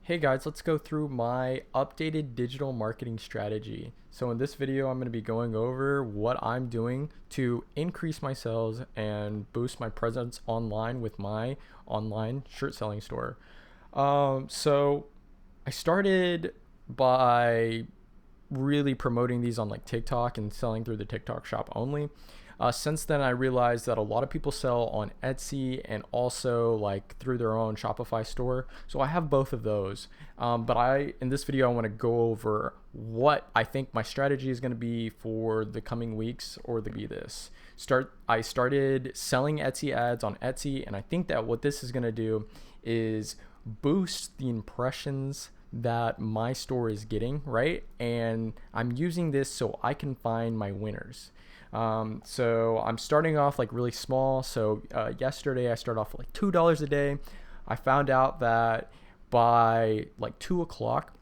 Hey guys, let's go through my updated digital marketing strategy. So in this video, I'm going to be going over what I'm doing to increase my sales and boost my presence online with my online shirt selling store. So I started by really promoting these on like TikTok and selling through the TikTok shop only. Since then, I realized that a lot of people sell on Etsy and also like through their own Shopify store. So I have both of those. But in this video, I want to go over what I think my strategy is going to be for the coming weeks or the be this. I started selling Etsy ads on Etsy, and I think that what this is going to do is boost the impressions that my store is getting, right? And I'm using this so I can find my winners. So I'm starting off like really small. So yesterday I started off with like $2 a day. I found out that by like 2 o'clock,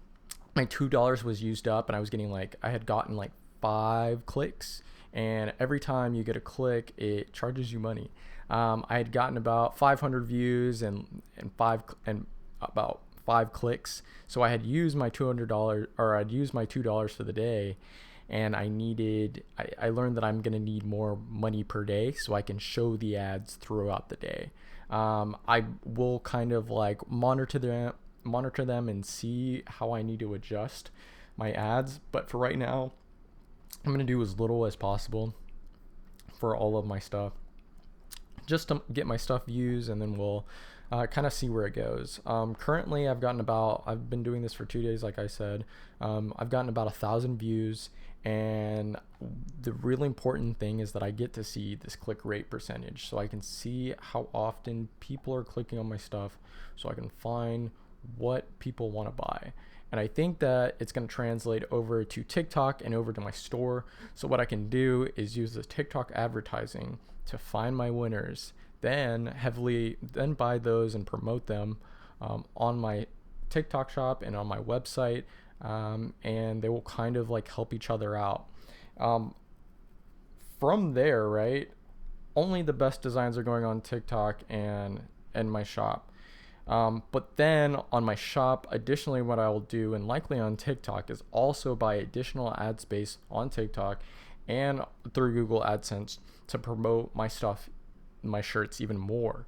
my $2 was used up, and I had gotten like 5 clicks. And every time you get a click, it charges you money. I had gotten about 500 views and about 5 clicks. So I had used my $200, or I'd used my $2 for the day, and I learned that I'm going to need more money per day so I can show the ads throughout the day. I will kind of like monitor them and see how I need to adjust my ads. But for right now, I'm going to do as little as possible for all of my stuff, just to get my stuff views, and then we'll kind of see where it goes. Currently, I've been doing this for 2 days, like I said. I've gotten about 1,000 views, and the really important thing is that I get to see this click rate percentage, so I can see how often people are clicking on my stuff, so I can find what people want to buy. And I think that it's going to translate over to TikTok and over to my store. So what I can do is use the TikTok advertising to find my winners, then buy those and promote them on my TikTok shop and on my website, and they will kind of like help each other out. From there, right, only the best designs are going on TikTok and my shop. But then on my shop, additionally, what I will do, and likely on TikTok, is also buy additional ad space on TikTok and through Google AdSense to promote my stuff, my shirts, even more.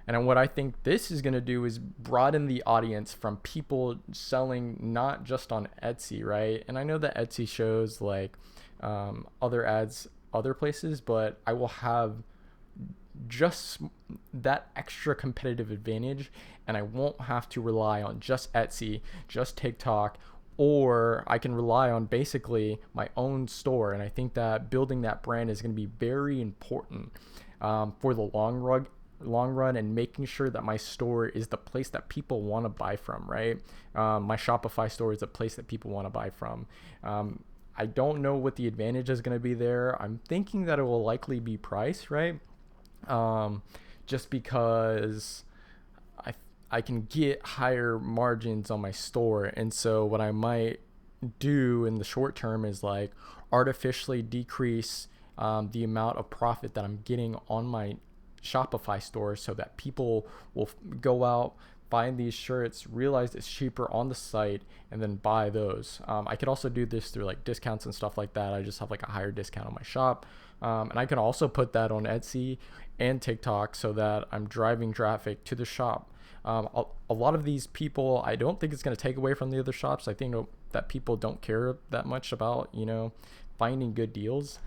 And what I think this is going to do is broaden the audience from people selling not just on Etsy, right? And I know that Etsy shows like other ads other places, but I will have just that extra competitive advantage, and I won't have to rely on just Etsy, just TikTok, or I can rely on basically my own store. And I think that building that brand is going to be very important for the long run, and making sure that my store is the place that people want to buy from, right? My Shopify store is the place that people want to buy from. I don't know what the advantage is going to be there. I'm thinking that it will likely be price, right? Just because I can get higher margins on my store. And so what I might do in the short term is like artificially decrease the amount of profit that I'm getting on my Shopify store, so that people will go out, find these shirts, realize it's cheaper on the site, and then buy those. I could also do this through like discounts and stuff like that. I just have like a higher discount on my shop. And I can also put that on Etsy and TikTok so that I'm driving traffic to the shop. A lot of these people, I don't think it's going to take away from the other shops. I think that people don't care that much about, finding good deals.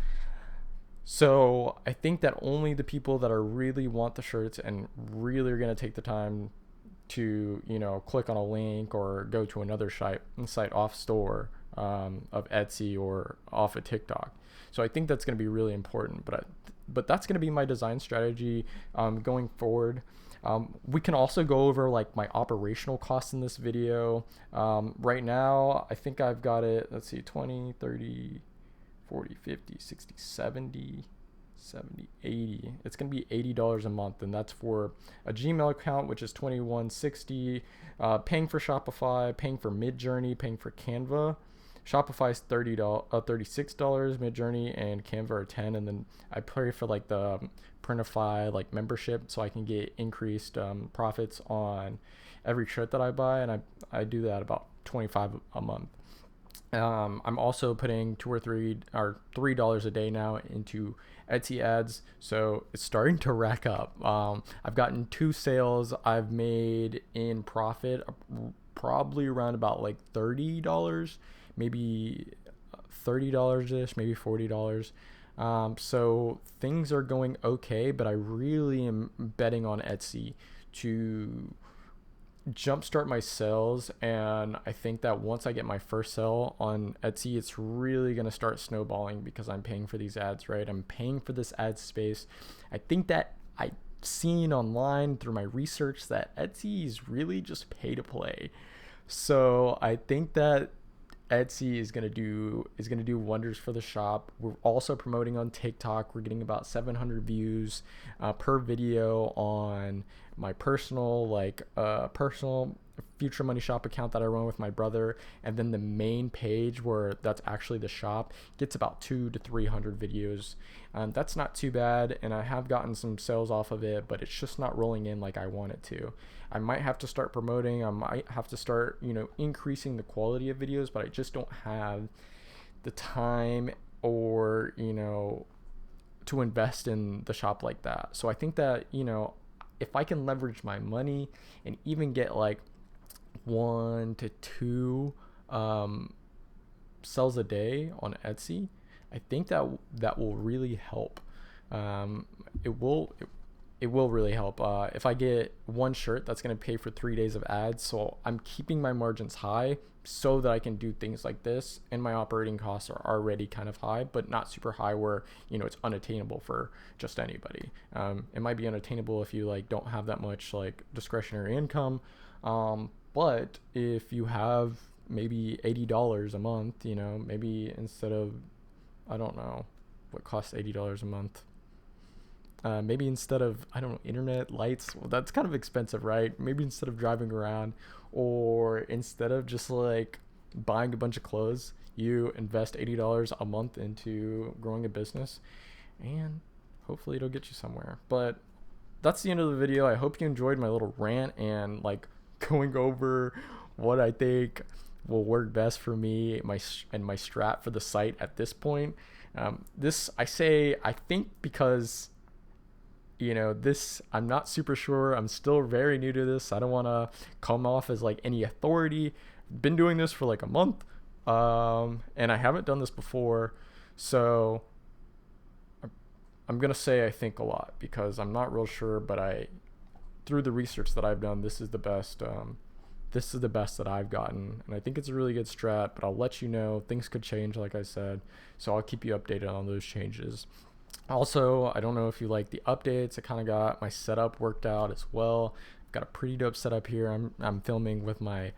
So I think that only the people that are really want the shirts and really are going to take the time to, click on a link or go to another site off store of Etsy or off of TikTok. So I think that's going to be really important. But that's going to be my design strategy going forward. We can also go over like my operational costs in this video. Right now, I think I've got it, let's see, 20, 30, 40, 50, 60, 70, 80. It's going to be $80 a month, and that's for a Gmail account, which is $21.60, paying for Shopify, paying for Midjourney, paying for Canva. Shopify is $36, Midjourney and Canva are $10, and then I pay for like the Printify like membership, so I can get increased profits on every shirt that I buy, and I do that about 25 a month. I'm also putting $3 a day now into Etsy ads, so it's starting to rack up. I've gotten 2 sales. I've made in profit probably around about like $30, maybe $30 ish, maybe $40. So things are going okay, but I really am betting on Etsy to jumpstart my sales, and I think that once I get my first sale on Etsy, it's really going to start snowballing because I'm paying for these ads, right? I'm paying for this ad space. I think that I've seen online through my research that Etsy is really just pay to play. So I think that Etsy is gonna do wonders for the shop. We're also promoting on TikTok. We're getting about 700 views per video on my personal Future Money Shop account that I run with my brother, and then the main page where that's actually the shop gets about 200 to 300 videos. That's not too bad, and I have gotten some sales off of it, but it's just not rolling in like I want it to. I might have to start promoting. I might have to start, increasing the quality of videos, but I just don't have the time or, to invest in the shop like that. So I think that, if I can leverage my money and even get like 1 to 2 sales a day on Etsy, I think that will really help. It will really help. If I get 1 shirt, that's going to pay for 3 days of ads. So I'm keeping my margins high so that I can do things like this. And my operating costs are already kind of high, but not super high where, it's unattainable for just anybody. It might be unattainable if you like don't have that much like discretionary income. But if you have maybe $80 a month, maybe instead of, I don't know what costs $80 a month. Maybe instead of, I don't know, internet, lights, well, that's kind of expensive, right? Maybe instead of driving around, or instead of just like buying a bunch of clothes, you invest $80 a month into growing a business, and hopefully it'll get you somewhere. But that's the end of the video. I hope you enjoyed my little rant and like going over what I think will work best for me, my strat for the site at this point. I think because I'm not super sure. I'm still very new to this. I don't want to come off as like any authority. Been doing this for like a month, and I haven't done this before, so I'm gonna say I think a lot because I'm not real sure, but through the research that I've done, this is the best. This is the best that I've gotten, and I think it's a really good strat. But I'll let you know. Things could change, like I said, so I'll keep you updated on those changes. Also, I don't know if you like the updates. I kind of got my setup worked out as well. I've got a pretty dope setup here. I'm filming with my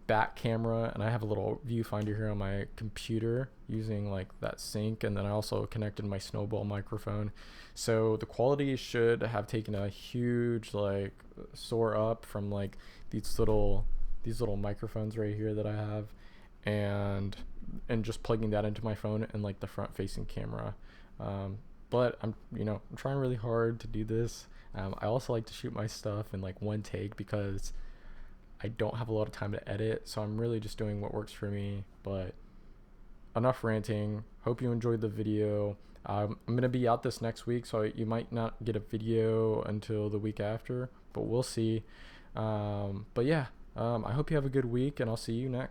back camera, and I have a little viewfinder here on my computer using like that sync, and then I also connected my Snowball microphone. So the quality should have taken a huge like soar up from like these little microphones right here that I have, and just plugging that into my phone and like the front facing camera. But I'm trying really hard to do this. I also like to shoot my stuff in like one take because I don't have a lot of time to edit, so I'm really just doing what works for me. But enough ranting. Hope you enjoyed the video. I'm gonna be out this next week, so you might not get a video until the week after, but we'll see. But yeah, I hope you have a good week, and I'll see you next.